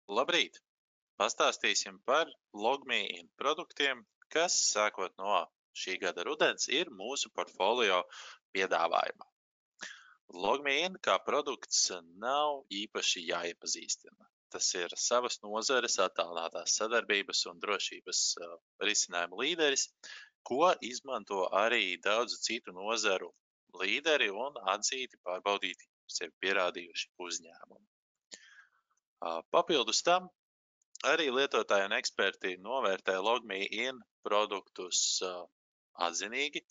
Labrīt! Pastāstīsim par LogMeIn produktiem, kas, sākot no šī gada rudens, ir mūsu portfolio piedāvājumā. LogMeIn kā produkts nav īpaši jāiepazīstina. Tas ir savas nozares attālinātās sadarbības un drošības risinājumu līderis, ko izmanto arī daudzu citu nozaru līderi un atzīti, pārbaudīti, sevi pierādījuši uzņēmumi. Papildus tam, arī lietotāji un eksperti novērtē LogMeIn produktus atzinīgi.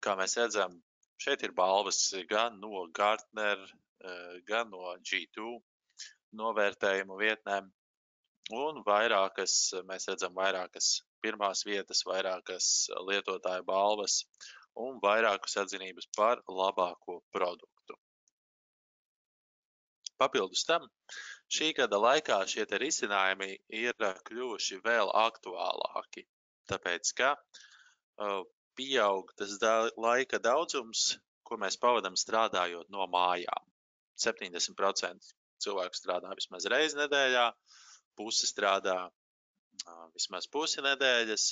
Kā mēs redzam, šeit ir balvas gan no Gartner, gan no G2 novērtējumu vietnēm, un mēs redzam vairākas pirmās vietas, vairākas lietotāju balvas un vairākus atzinības par labāko produktu. Papildus tam, šī gada laikā šie risinājumi ir kļuvuši vēl aktuālāki, tāpēc, ka pieaug tas laika daudzums, ko mēs pavadam strādājot no mājām. 70% cilvēku strādā vismaz reizi nedēļā, puse strādā vismaz pusi nedēļas,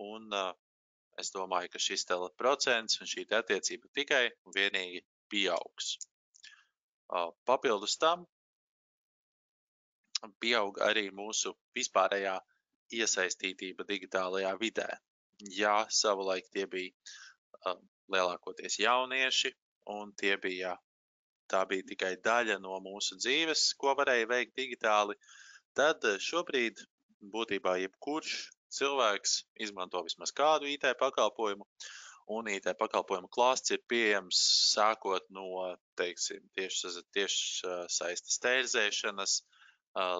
un es domāju, ka šis procents un šī attiecība tikai un vienīgi pieaugs. Papildus tam pieaug arī mūsu vispārējā iesaistītība digitālajā vidē. Jā, savulaik tie bija lielākoties jaunieši, un tā bija tikai daļa no mūsu dzīves, ko varēja veikt digitāli, tad šobrīd būtībā jebkurš cilvēks izmanto vismaz kādu IT pakalpojumu, un IT pakalpojumu klāsts ir pieejams sākot no, teiksim, tieši saistes tērzēšanas,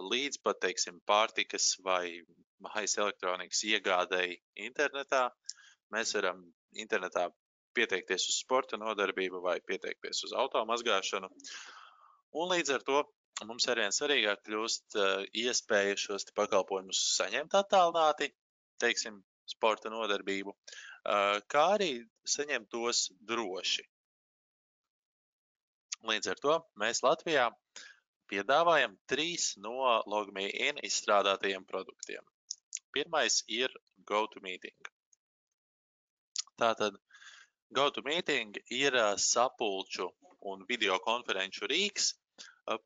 līdz pat, teiksim, pārtikas vai mājas elektronikas iegādēji internetā. Mēs varam internetā pieteikties uz sporta nodarbību vai pieteikties uz automazgāšanu. Un līdz ar to mums arvien svarīgāk kļūst iespēja šos pakalpojumus saņemt attālināti, teiksim, sporta nodarbību, kā arī saņemt tos droši. Līdz ar to mēs Latvijā piedāvājam 3 no LogMeIn izstrādātajiem produktiem. Pirmais ir GoToMeeting. Tātad GoToMeeting ir sapulču un videokonferenču rīks,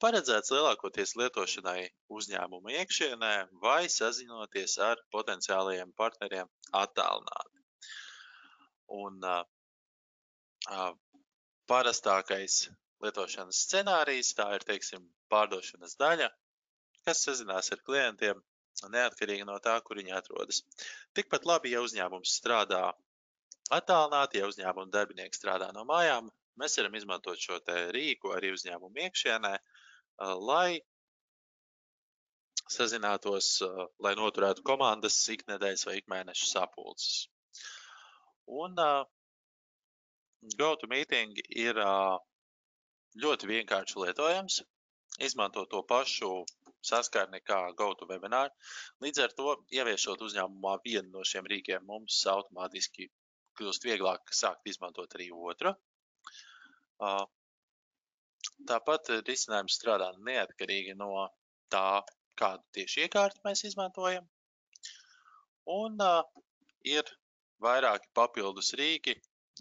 paredzēts lielākoties lietošanai uzņēmuma iekšienē vai sazinoties ar potenciālajiem partneriem attālināti. Un parastākais lietošanas scenārijs, tā ir, teiksim, pārdošanas daļa, kas sazinās ar klientiem neatkarīgi no tā, kur viņi atrodas. Tikpat labi, ja uzņēmums strādā attālināti, ja uzņēmuma darbinieki strādā no mājām, mēs varam izmantot šo rīku arī uzņēmumu iekšienē, lai sazinātos, lai noturētu komandas iknedēļas vai ikmēneša sapulces. Un GoToMeeting ir ļoti vienkārši lietojams, izmanto to pašu saskarni kā GoToWebinar. Līdz ar to, ieviešot uzņēmumā vienu no šiem rīkiem, mums automātiski kļūst vieglāk sākt izmantot arī otru. Tāpat risinājums strādā neatkarīgi no tā, kādu tieši iekārtu mēs izmantojam. Un ir vairāki papildus rīki,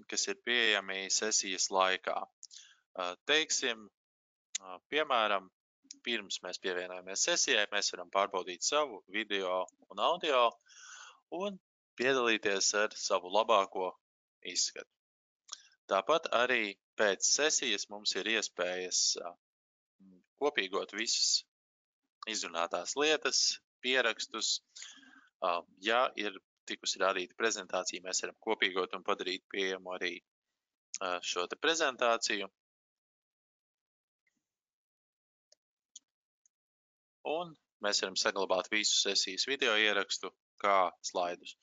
kas ir pieejami sesijas laikā. Teiksim, piemēram, pirms mēs pievienojamies sesijai, mēs varam pārbaudīt savu video un audio un piedalīties ar savu labāko izskatu. Tāpat arī pēc sesijas mums ir iespējas kopīgot visas izrunātās lietas, pierakstus. Ja ir tikusi rādīta prezentācija, mēs varam kopīgot un padarīt pieejamu arī šo prezentāciju. Un mēs varam saglabāt visu sesijas video ierakstu kā slaidus.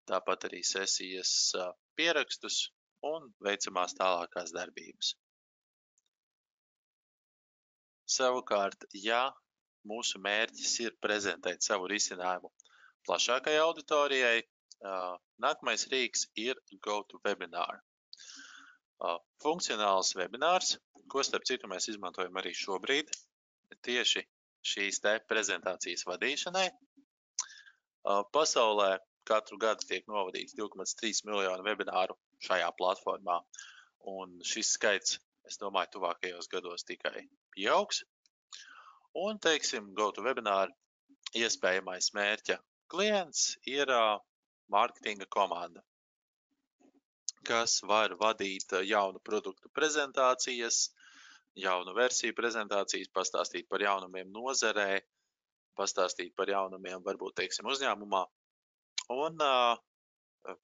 Tāpat arī sesijas pierakstus un veicamās tālākās darbības. Savukārt, ja mūsu mērķis ir prezentēt savu risinājumu plašākai auditorijai, nākamais rīks ir GoToWebinar. Funkcionāls webinārs, ko starp citu mēs izmantojam arī šobrīd, tieši šīs te prezentācijas vadīšanai. Pasaulē katru gadu tiek novadīts 2,3 miljonu webināru šajā platformā. Un šis skaits, es domāju, tuvākajos gados tikai pieaugs. Un, teiksim, GoToWebinar iespējamais mērķa klients ir mārketinga komanda, kas var vadīt jaunu produktu prezentācijas, jaunu versiju prezentācijas, pastāstīt par jaunumiem nozarē, pastāstīt par jaunumiem, varbūt, teiksim, uzņēmumā, un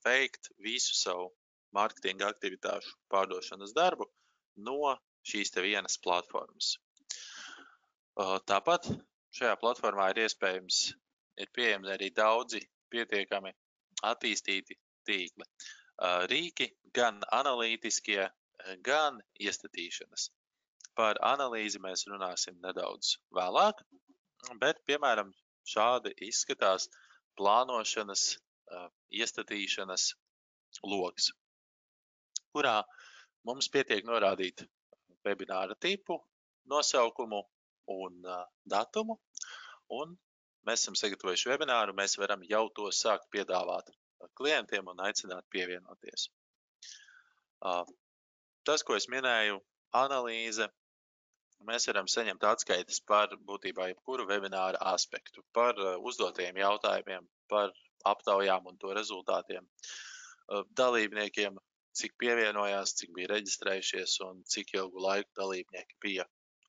veikt visu savu mārketinga aktivitāšu pārdošanas darbu no šīs te vienas platformas. Tāpat šajā platformā ir pieejami arī daudzi pietiekami attīstīti tīkli. Rīki gan analītiskie, gan iestatīšanas. Par analīzi mēs runāsim nedaudz vēlāk, bet, piemēram, šādi izskatās plānošanas, iestatīšanas logs, kurā mums pietiek norādīt webināra tipu, nosaukumu un datumu, un mēs esam sagatavojuši webināru, mēs varam jau to sākt piedāvāt klientiem un aicināt pievienoties. Tas, ko es minēju, analīze, mēs varam saņemt atskaites par būtībā jebkuru webināra aspektu, par uzdotajiem jautājumiem, par aptaujām un to rezultātiem, dalībniekiem, cik pievienojās, cik bija reģistrējušies un cik ilgu laiku dalībnieki bija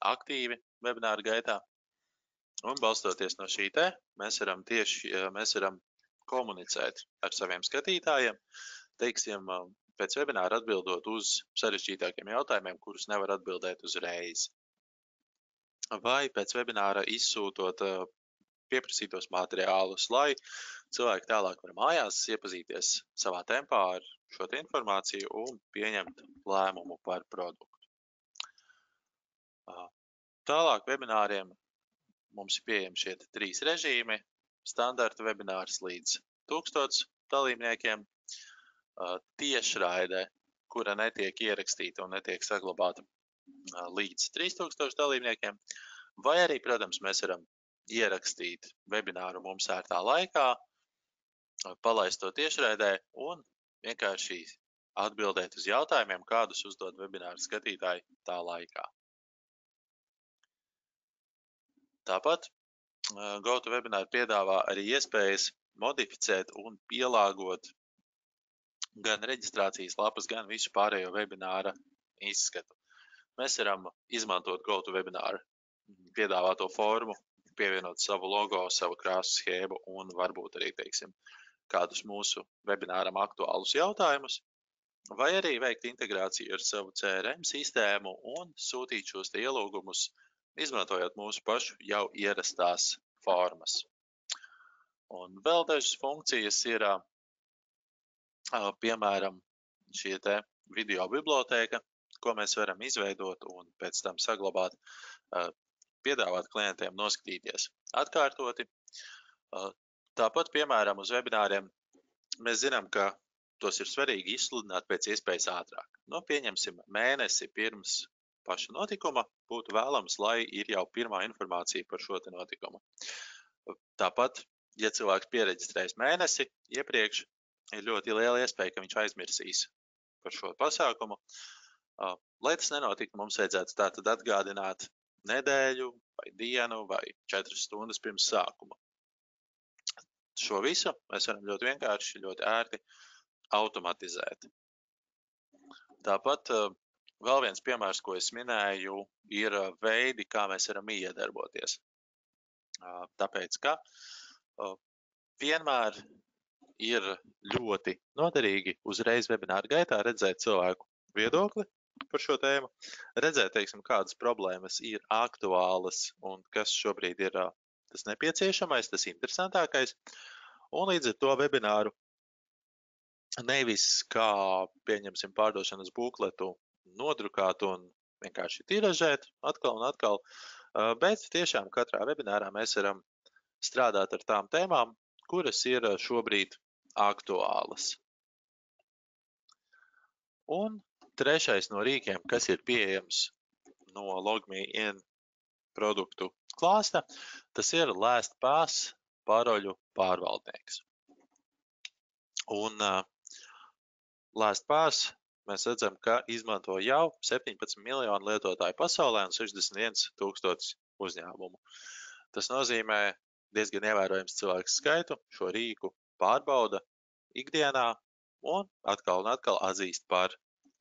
aktīvi webināra gaitā. Un balstoties no šī te, mēs varam komunicēt ar saviem skatītājiem, teiksim, pēc webināra atbildot uz sarežģītākiem jautājumiem, kurus nevar atbildēt uzreiz. Vai pēc webināra izsūtot pieprasītos materiālus, lai cilvēki tālāk var mājās iepazīties savā tempā ar šo informāciju un pieņemt lēmumu par produktu. Tālāk webināriem mums ir pieejami šie 3 režīmi, standarta webinārs līdz 1000 dalībniekiem, tiešraide, kura netiek ierakstīta un netiek saglabāta līdz 3000 dalībniekiem, vai arī, protams, mēs varam ierakstīt webināru mums ērtā laikā, palaist to tiešraidē un vienkārši atbildēt uz jautājumiem, kādus uzdod webināru skatītāji tā laikā. Tāpat GoToWebinar piedāvā arī iespējas modificēt un pielāgot gan reģistrācijas lapas, gan visu pārējo webināra izskatu. Mēs varam izmantot GoToWebinar piedāvāto formu, pievienot savu logo, savu krāsu schēmu un varbūt arī, teiksim, kādus mūsu webināram aktuālus jautājumus, vai arī veikt integrāciju ar savu CRM sistēmu un sūtīt šos te ielūgumus, izmantojot mūsu pašu jau ierastās formas. Un vēl dažas funkcijas ir, piemēram, šie te video bibliotēka, ko mēs varam izveidot un pēc tam saglabāt, piedāvāt klientiem noskatīties atkārtoti. Tāpat, piemēram, uz webināriem mēs zinām, ka tos ir svarīgi izsludināt pēc iespējas ātrāk. Pieņemsim, mēnesi pirms paša notikuma būtu vēlams, lai ir jau pirmā informācija par šo te notikumu. Tāpat, ja cilvēks piereģistrējas mēnesi iepriekš, ir ļoti liela iespēja, ka viņš aizmirsīs par šo pasākumu. Lai tas nenotiktu, mums vajadzētu tātad atgādināt nedēļu vai dienu vai 4 stundas pirms sākuma. Šo visu mēs varam ļoti vienkārši, ļoti ērti automatizēt. Tāpat vēl viens piemērs, ko es minēju, ir veidi, kā mēs varam iedarboties. Tāpēc, ka vienmēr ir ļoti noderīgi uzreiz webināra gaitā redzēt cilvēku viedokli par šo tēmu, redzēt, teiksim, kādas problēmas ir aktuālas un kas šobrīd ir tas nepieciešamais, tas interesantākais, un līdz ar to webināru nevis kā, pieņemsim, pārdošanas bukletu nodrukāt un vienkārši tiražēt atkal un atkal, bet tiešām katrā webinārā mēs varam strādāt ar tām tēmām, kuras ir šobrīd aktuālas. Un trešais no rīkiem, kas ir pieejams no LogMeIn produktu klāsta, tas ir LastPass paroļu pārvaldnieks. Un LastPass mēs redzam, ka izmanto jau 17 miljonu lietotāju pasaulē un 61 000 uzņēmumu. Tas nozīmē diezgan ievērojams cilvēku skaitu, šo rīku pārbauda ikdienā un atkal atzīst par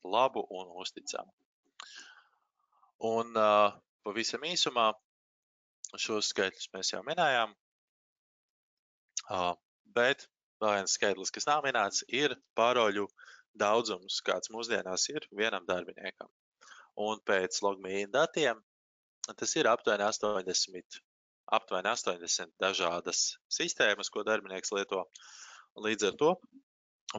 labu un uzticamu. Un pavisam īsumā šos skaitļus mēs jau minējām, bet vēl viens skaitlis, kas nav minēts, ir paroļu daudzums, kāds mūsdienās ir vienam darbiniekam. Un pēc LogMeIn datiem tas ir aptuveni 80 dažādas sistēmas, ko darbinieks lieto. Un līdz ar to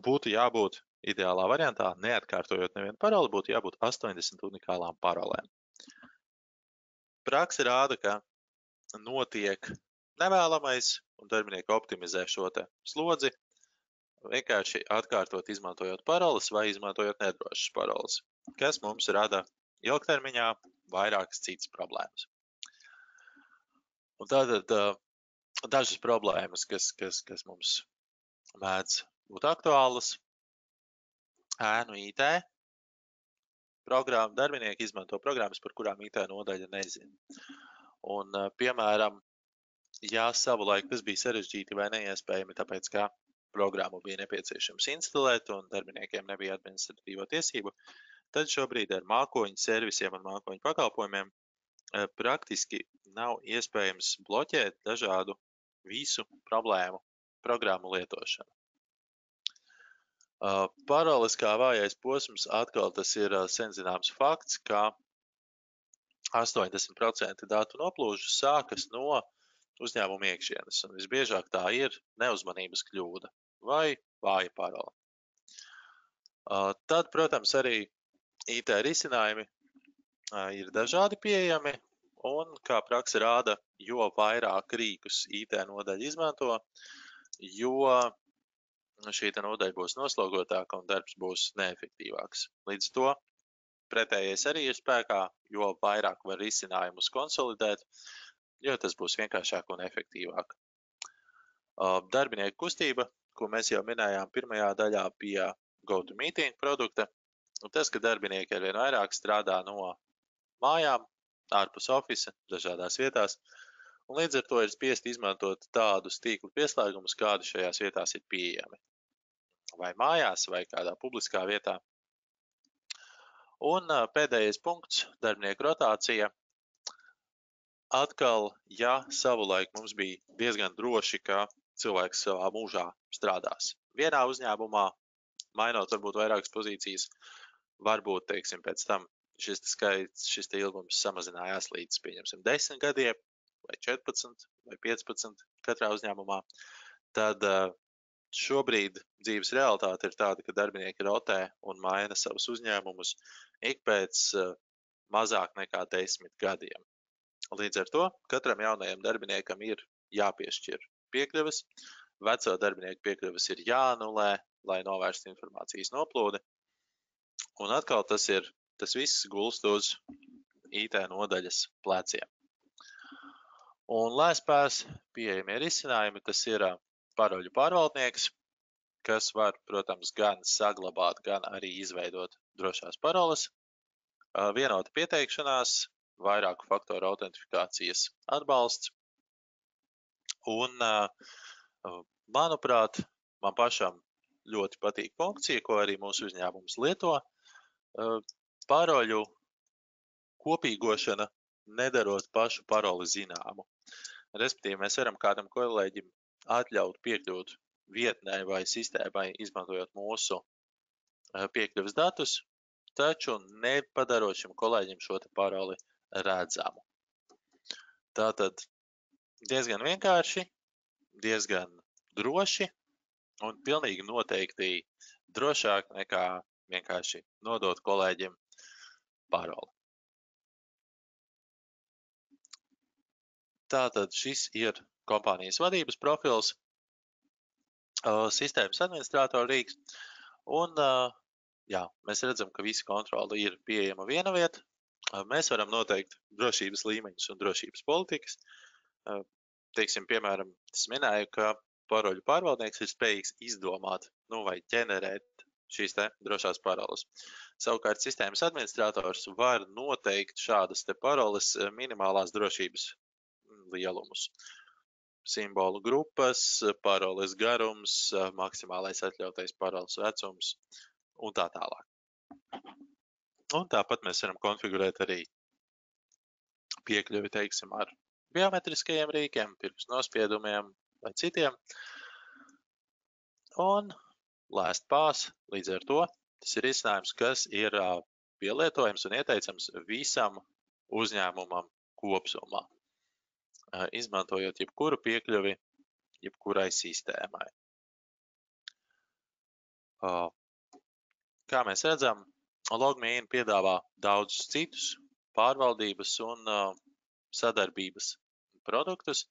būtu jābūt ideālā variantā, neatkārtojot nevienu paroli, būtu jābūt 80 unikālām parolēm. Praksa rāda, ka notiek nevēlamais un darbinieki optimizē šo te slodzi, vienkārši atkārtot izmantojot paroles vai izmantojot nedrošas paroles, kas mums rada ilgtermiņā vairākas citas problēmas. Un tātad dažas problēmas, kas mums mēdz būt aktuālas, ēnu IT programma, darbinieki izmanto programmas, par kurām IT nodaļa nezina. Un, piemēram, ja savulaik tas bija sarežģīti vai neiespējami, tāpēc, ka programmu bija nepieciešams instalēt un darbiniekiem nebija administratīvo tiesību, tad šobrīd ar mākoņu servisiem un mākoņu pakalpojumiem praktiski nav iespējams bloķēt dažādu visu problēmu programmu lietošanu. Paroles kā vājais posms, atkal tas ir sen zināms fakts, ka 80% datu noplūžu sākas no uzņēmuma iekšienes, un visbiežāk tā ir neuzmanības kļūda vai vāja parola. Tad, protams, arī IT risinājumi ir dažādi pieejami, un, kā praksa rāda, jo vairāk rīkus IT nodaļa izmanto, jo šī nodaļa būs noslogotāka un darbs būs neefektīvāks. Līdz to pretējais arī ir spēkā, jo vairāk var risinājumus konsolidēt, jo tas būs vienkāršāk un efektīvāk. Darbinieku kustība, ko mēs jau minējām pirmajā daļā, bija GoToMeeting produkta, un tas, ka darbinieki arvien vairāk strādā no mājām, ārpus ofisa, dažādās vietās, un līdz ar to ir spiest izmantot tādus tīklu pieslēgumus, kādi šajās vietās ir pieejami. Vai mājās, vai kādā publiskā vietā. Un pēdējais punkts, darbinieku rotācija. Atkal, ja savulaik mums bija diezgan droši, ka cilvēks savā mūžā strādās vienā uzņēmumā, mainot varbūt vairākas pozīcijas, varbūt, teiksim, pēc tam šis skaits, šis ilgums samazinājās līdz, pieņemsim, 10 gadiem, vai 14, vai 15 katrā uzņēmumā, tad šobrīd dzīves realitāte ir tāda, ka darbinieki rotē un maina savus uzņēmumus ik pēc mazāk nekā 10 gadiem. Līdz ar to katram jaunajam darbiniekam ir jāpiešķir piekļuves, veco darbinieku piekļuves ir jāanulē, lai novērstu informācijas noplūdi. Un atkal tas viss gulst uz IT nodaļas pleciem. Un LastPass pieejamie risinājumi, tas ir paroļu pārvaldnieks, kas var, protams, gan saglabāt, gan arī izveidot drošās paroles, vienota pieteikšanās, vairāku faktoru autentifikācijas atbalsts. Un, manuprāt, man pašam ļoti patīk funkcija, ko arī mūsu uzņēmums lieto. Paroļu kopīgošana nedarot pašu paroli zināmu. Respektīvi, mēs varam kādam kolēģim atļaut piekļūt vietnē vai sistēmai, izmantojot mūsu piekļuves datus, taču nepadarot šim kolēģim šo te paroli redzamu. Tātad diezgan vienkārši, diezgan droši un pilnīgi noteikti drošāk nekā vienkārši nodot kolēģim paroli. Tātad šis ir kompānijas vadības profils, sistēmas administrātora rīks, un jā, mēs redzam, ka visa kontrola ir pieejama viena vieta, Mēs varam noteikt drošības līmeņus un drošības politikas. Teiksim, piemēram, es minēju, ka paroļu pārvaldnieks ir spējīgs izdomāt, vai ģenerēt šīs te drošās paroles. Savukārt sistēmas administrators var noteikt šādas te paroles minimālās drošības lielumus. Simbolu grupas, paroles garums, maksimālais atļautais paroles vecums un tā tālāk. Un tāpat mēs varam konfigurēt arī piekļuvi, teiksim, ar biometriskajiem rīkiem, pirkstu nospiedumiem vai citiem. Un last pass, līdz ar to, tas ir risinājums, kas ir pielietojams un ieteicams visam uzņēmumam kopsumā, izmantojot jebkuru piekļuvi, jebkurai sistēmai. Kā mēs redzam, LogMeIn piedāvā daudzus citus pārvaldības un sadarbības produktus.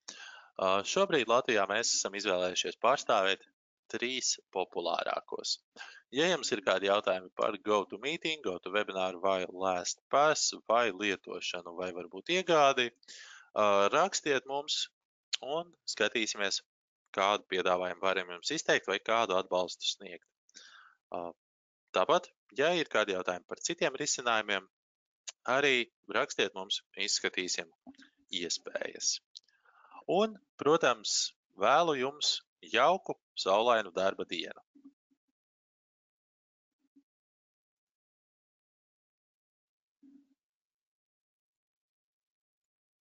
Šobrīd Latvijā mēs esam izvēlējušies pārstāvēt 3 populārākos. Ja jums ir kādi jautājumi par GoToMeeting, GoToWebinar vai LastPass vai lietošanu vai varbūt iegādi, rakstiet mums un skatīsimies, kādu piedāvājumu varam jums izteikt vai kādu atbalstu sniegt. Tāpat, ja ir kādi jautājumi par citiem risinājumiem, arī rakstiet mums, izskatīsim iespējas. Un, protams, vēlu jums jauku, saulainu darba dienu.